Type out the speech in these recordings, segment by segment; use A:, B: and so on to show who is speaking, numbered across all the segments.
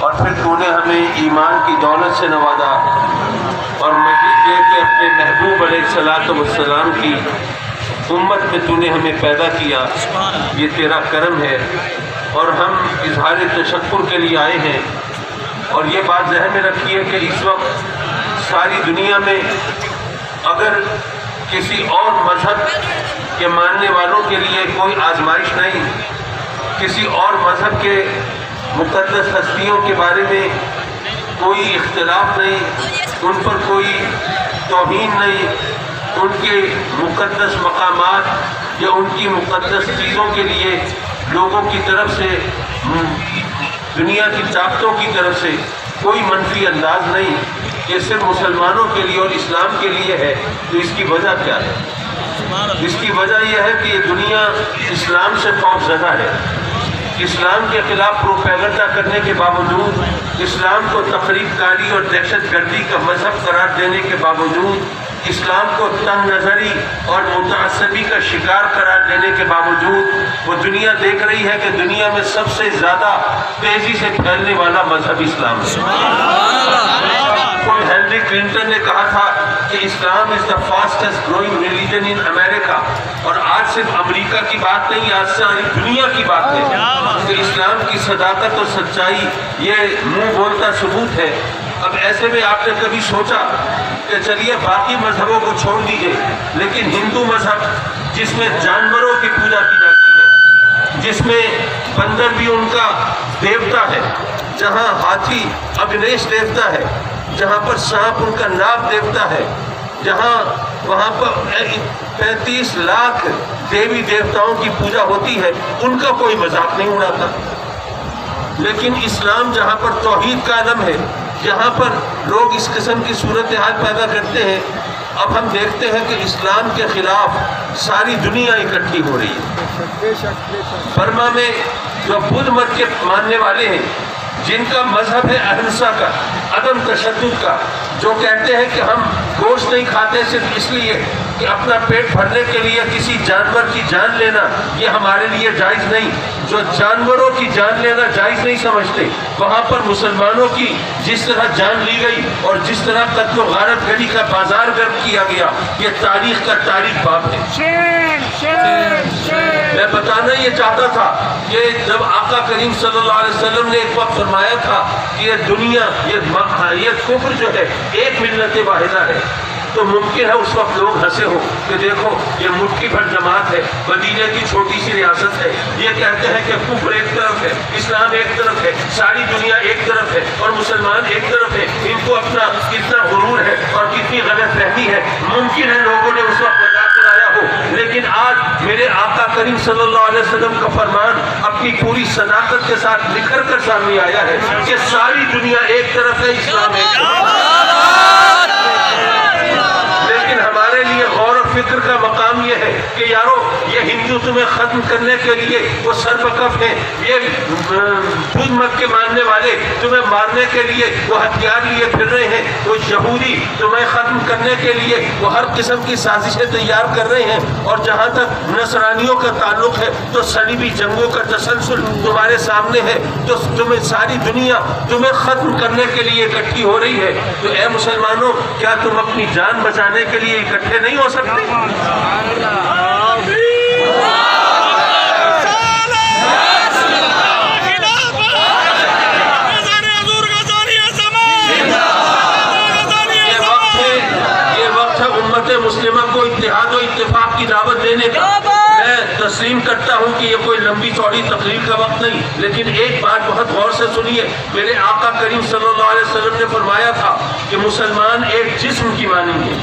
A: اور پھر تو نے ہمیں ایمان کی دولت سے نوازا، اور مزید یہ کہ اپنے محبوب علیہ الصلوۃ والسلام کی امت میں تو نے ہمیں پیدا کیا، یہ تیرا کرم ہے، اور ہم اظہار تشکر کے لیے آئے ہیں۔ اور یہ بات ذہن میں رکھیے کہ اس وقت ساری دنیا میں اگر کسی اور مذہب کے ماننے والوں کے لیے کوئی آزمائش نہیں، کسی اور مذہب کے مقدس ہستیوں کے بارے میں کوئی اختلاف نہیں، ان پر کوئی توہین نہیں، ان کے مقدس مقامات یا ان کی مقدس چیزوں کے لیے لوگوں کی طرف سے، دنیا کی طاقتوں کی طرف سے کوئی منفی انداز نہیں، یہ صرف مسلمانوں کے لیے اور اسلام کے لیے ہے۔ تو اس کی وجہ کیا ہے؟ اس کی وجہ یہ ہے کہ یہ دنیا اسلام سے خوف زدہ ہے، اسلام کے خلاف پروپیگنڈا کرنے کے باوجود، اسلام کو تخریب کاری اور دہشت گردی کا مذہب قرار دینے کے باوجود، اسلام کو تنگ نظری اور متعصبی کا شکار قرار دینے کے باوجود وہ دنیا دیکھ رہی ہے کہ دنیا میں سب سے زیادہ تیزی سے پھیلنے والا مذہب اسلام ہے۔ کوئی ہنری کلنٹن نے کہا تھا کہ اسلام از دا فاسٹسٹ گروئنگ ریلیجن ان امریکہ، اور آج صرف امریکہ کی بات نہیں، آج ساری دنیا کی بات ہے کہ اسلام کی صداقت اور سچائی یہ منہ بولتا ثبوت ہے۔ اب ایسے میں آپ نے کبھی سوچا کہ چلیے باقی مذہبوں کو چھوڑ دیجیے، لیکن ہندو مذہب جس میں جانوروں کی پوجا کی جاتی ہے، جس میں بندر بھی ان کا دیوتا ہے، جہاں ہاتھی اگنیش دیوتا ہے، جہاں پر سانپ ان کا ناگ دیوتا ہے، جہاں وہاں پر 35 لاکھ دیوی دیوتاؤں کی پوجا ہوتی ہے، ان کا کوئی مذاق نہیں اڑاتا۔ لیکن اسلام جہاں پر توحید کا علم ہے، جہاں پر لوگ اس قسم کی صورتحال پیدا کرتے ہیں، اب ہم دیکھتے ہیں کہ اسلام کے خلاف ساری دنیا اکٹھی ہو رہی ہے۔ برما میں جو بدھ مت کے ماننے والے ہیں، جن کا مذہب ہے اہنسا کا، عدم تشدد کا، جو کہتے ہیں کہ ہم گوشت نہیں کھاتے صرف اس لیے کہ اپنا پیٹ بھرنے کے لیے کسی جانور کی جان لینا یہ ہمارے لیے جائز نہیں، جو جانوروں کی جان لینا جائز نہیں سمجھتے، وہاں پر مسلمانوں کی جس طرح جان لی گئی اور جس طرح قتل و غارت گری کا بازار گرم کیا گیا، یہ تاریخ کا تاریخ باب ہے۔ میں بتانا یہ چاہتا تھا کہ جب آقا کریم صلی اللہ علیہ وسلم نے ایک وقت فرمایا تھا کہ یہ دنیا، یہ کفر جو ہے ایک ملت واحدہ ہے، تو ممکن ہے اس وقت لوگ ہنسے ہو کہ دیکھو یہ مٹھی بھر جماعت ہے، مدینے کی چھوٹی سی ریاست ہے، یہ کہتے ہیں کہ کفر ایک طرف ہے، اسلام ایک طرف ہے، ساری دنیا ایک طرف ہے اور مسلمان ایک طرف ہے، ان کو اپنا کتنا غرور ہے اور کتنی غلط فہمی ہے۔ ممکن ہے لوگوں نے اس وقت مذاق اڑایا ہو، لیکن آج میرے آقا کریم صلی اللہ علیہ وسلم کا فرمان اپنی پوری صداقت کے ساتھ نکھر کر سامنے آیا ہے کہ ساری دنیا ایک طرف ہے، اسلام ایک طرف ہے۔ لیکن ہمارے لیے غور و فکر کا مقام یہ ہے کہ یارو یہ ہندو تمہیں ختم کرنے کے لیے وہ سربکف ہیں، یہ بدھ مت کے ماننے والے تمہیں مارنے کے لیے وہ ہتھیار لیے پھر رہے ہیں، وہ یہودی تمہیں ختم کرنے کے لیے وہ ہر قسم کی سازشیں تیار کر رہے ہیں، اور جہاں تک نصرانیوں کا تعلق ہے تو صلیبی جنگوں کا تسلسل تمہارے سامنے ہے، تو تمہیں ساری دنیا تمہیں ختم کرنے کے لیے اکٹھی ہو رہی ہے۔ تو اے مسلمانوں، کیا تم اپنی جان بچانے کے لیے اکٹھے نہیں ہو سکتے؟ مسلمہ کو اتحاد و اتفاق کی دعوت دینے کا۔ میں تسلیم کرتا ہوں کہ یہ کوئی لمبی چوڑی تقریر کا وقت نہیں، لیکن ایک بات بہت غور سے سنیے۔ میرے آقا کریم صلی اللہ علیہ وسلم نے فرمایا تھا کہ مسلمان ایک جسم کی مانند ہے۔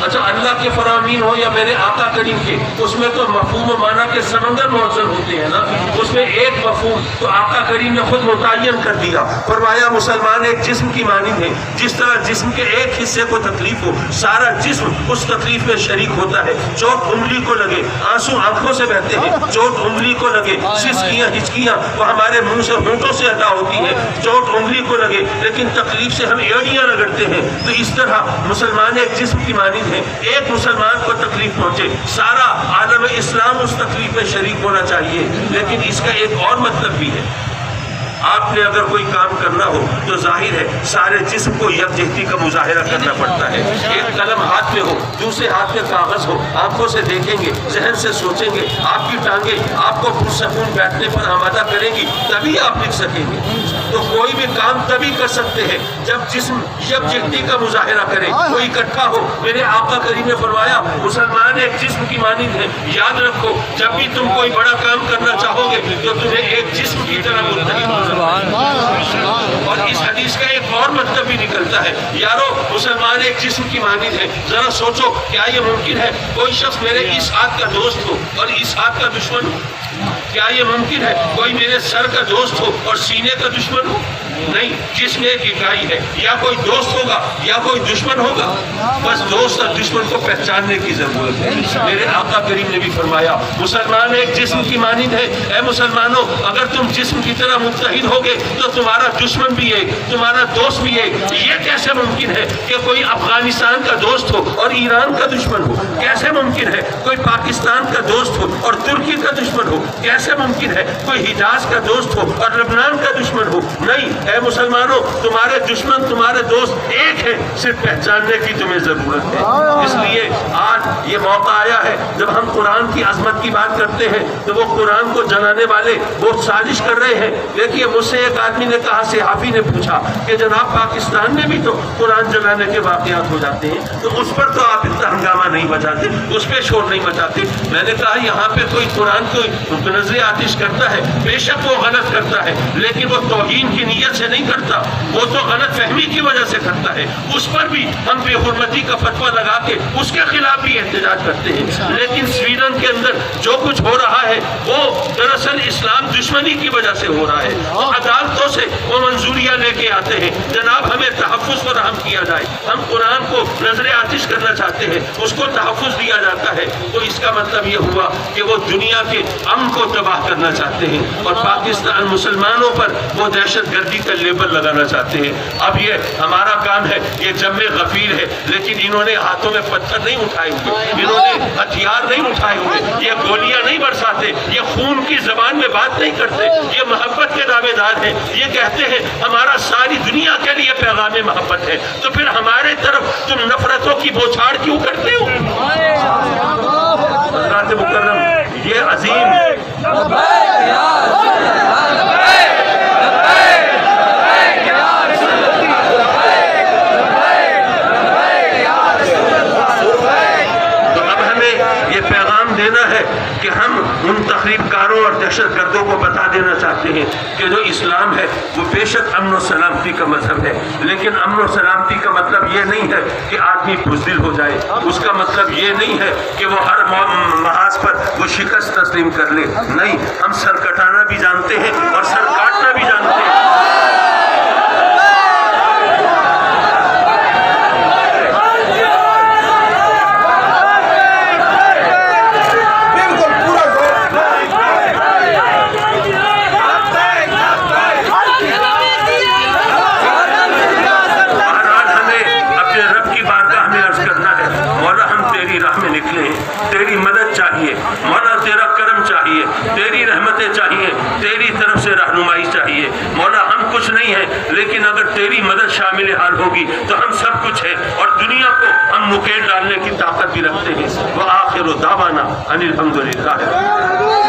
A: اچھا، اللہ کے فرامین ہو یا میرے آقا کریم کے، اس میں تو مفہوم و معنی کے سمندر موصول ہوتے ہیں نا، اس میں ایک مفہوم تو آقا کریم نے خود متعین کر دیا، فرمایا مسلمان ایک جسم کی مانند ہے، جس طرح جسم کے ایک حصے کو تکلیف ہو سارا جسم اس تکلیف میں شریک ہوتا ہے۔ چوٹ انگلی کو لگے، آنسو آنکھوں سے بہتے ہیں، چوٹ انگلی کو لگے، سسکیاں ہچکیاں وہ ہمارے منہ سے ہونٹوں سے ادا ہوتی ہیں، چوٹ انگلی کو لگے لیکن تکلیف سے ہم ایڑیاں رگڑتے ہیں۔ تو اس طرح مسلمان ایک جسم کی مانند ہے، ایک مسلمان کو تکلیف پہنچے سارا عالم اسلام اس تکلیف میں شریک ہونا چاہیے۔ لیکن اس کا ایک اور مطلب بھی ہے، آپ نے اگر کوئی کام کرنا ہو تو ظاہر ہے سارے جسم کو یکجہتی کا مظاہرہ کرنا پڑتا ہے. ایک قلم ہاتھ میں ہو، دوسرے ہاتھ میں کاغذ ہو، آنکھوں سے دیکھیں گے، ذہن سے سوچیں گے، آپ کی ٹانگیں آپ کو پرسکون بیٹھنے پر آمادہ کریں گی، تبھی آپ لکھ سکیں گے. تو کوئی بھی کام تبھی کر سکتے ہیں جب جسم یکجہتی کا مظاہرہ کرے، کوئی اکٹھا ہو. میرے آقا کریم نے فرمایا مسلمان ایک جسم کی مانند ہے. یاد رکھو جب بھی تم کوئی بڑا کام کرنا چاہو گے تو تمہیں ایک جسم کی طرح متحد ہونا ہے. اور اس حدیث کا ایک اور مطلب بھی نکلتا ہے، یارو مسلمان ایک جسم کی مانند ہے. ذرا سوچو کیا یہ ممکن ہے کوئی شخص میرے اس ہاتھ کا دوست ہو اور اس ہاتھ کا دشمن ہو؟ کیا یہ ممکن ہے کوئی میرے سر کا دوست ہو اور سینے کا دشمن ہو؟ نہیں. جسم ایک اکائی ہے، یا کوئی دوست ہوگا یا کوئی دشمن ہوگا. بس دوست اور دشمن کو پہچاننے کی ضرورت ہے. میرے آقا کریم نے بھی فرمایا مسلمان ایک جسم کی مانند ہے. اے مسلمانوں اگر تم جسم کی طرح متحد ہوگے تو تمہارا دشمن بھی ایک، تمہارا دوست بھی ایک. یہ کیسے ممکن ہے کہ کوئی افغانستان کا دوست ہو اور ایران کا دشمن ہو؟ کیسے ممکن ہے کوئی پاکستان کا دوست ہو اور ترکی کا دشمن ہو؟ کیسے ممکن ہے کوئی حجاز کا دوست ہو اور لبنان کا دشمن ہو؟ نہیں. اے مسلمانوں تمہارے دشمن تمہارے دوست ایک ہے، صرف پہچاننے کی تمہیں ضرورت ہے. اس لیے آج یہ موقع آیا ہے جب ہم قرآن کی عظمت کی بات کرتے ہیں تو وہ قرآن کو جلانے والے وہ سازش کر رہے ہیں. دیکھیے مجھ سے ایک آدمی نے کہا، صحافی نے پوچھا کہ جناب پاکستان میں بھی تو قرآن جلانے کے واقعات ہو جاتے ہیں، تو اس پر تو آپ اتنا ہنگامہ نہیں مچاتے، اس پہ شور نہیں مچاتے. میں نے کہا یہاں پہ کوئی قرآن کو نظر آتش کرتا ہے، بے شک وہ غلط کرتا ہے، لیکن وہ توہین کی نیت سے نہیں کرتا، وہ تو غلط فہمی کی وجہ سے کرتا ہے. اس پر بھی ہم بے حرمتی کا فتویٰ لگا کے اس کے خلاف بھی احتجاج کرتے ہیں. لیکن سویڈن کے اندر جو کچھ ہو رہا ہے وہ دراصل اسلام دشمنی کی وجہ سے ہو رہا ہے. عدالتوں سے وہ منظوریاں لے کے آتے ہیں جناب ہمیں تحفظ فراہم کیا جائے. ہم قرآن کو نظر آتش کرنا چاہتے ہیں، اس کو تحفظ دیا جاتا ہے. تو اس کا مطلب یہ ہوا کہ وہ دنیا کے امن کو تباہ کرنا چاہتے ہیں اور پاکستان مسلمانوں پر وہ دہشت گردی کا لیبل لگانا چاہتے ہیں. اب یہ ہمارا کام ہے، یہ جم غفیر ہے، لیکن انہوں نے ہاتھوں میں پتھر نہیں اٹھائے ہوئے، انہوں نے ہتھیار نہیں اٹھائے ہوئے، یہ گولیاں نہیں برساتے، یہ خون کی زبان میں بات نہیں کرتے، یہ محبت کے دعوے دار ہیں. یہ کہتے ہیں ہمارا ساری دنیا کے لیے پیغام محبت ہے، تو پھر ہمارے طرف تم نفرتوں کی بوچھاڑ کیوں کرتے ہو؟ حضرات مکرم یہ عظیم دینا ہے کہ ہم ان تخریب کاروں اور دہشت گردوں کو بتا دینا چاہتے ہیں کہ جو اسلام ہے وہ بے شک امن و سلامتی کا مذہب ہے، لیکن امن و سلامتی کا مطلب یہ نہیں ہے کہ آدمی بزدل ہو جائے. اس کا مطلب یہ نہیں ہے کہ وہ ہر محاذ پر وہ شکست تسلیم کر لے. نہیں، ہم سر کٹانا بھی جانتے ہیں اور سر کاٹنا بھی جانتے ہیں. تیری مدد چاہیے مولا، تیرا کرم چاہیے، تیری رحمتیں چاہیے، تیری طرف سے رہنمائی چاہیے مولا. ہم کچھ نہیں ہیں لیکن اگر تیری مدد شامل حال ہوگی تو ہم سب کچھ ہیں اور دنیا کو ہم مکیل ڈالنے کی طاقت بھی رکھتے ہیں. وآخر دعوانا ان الحمدللہ.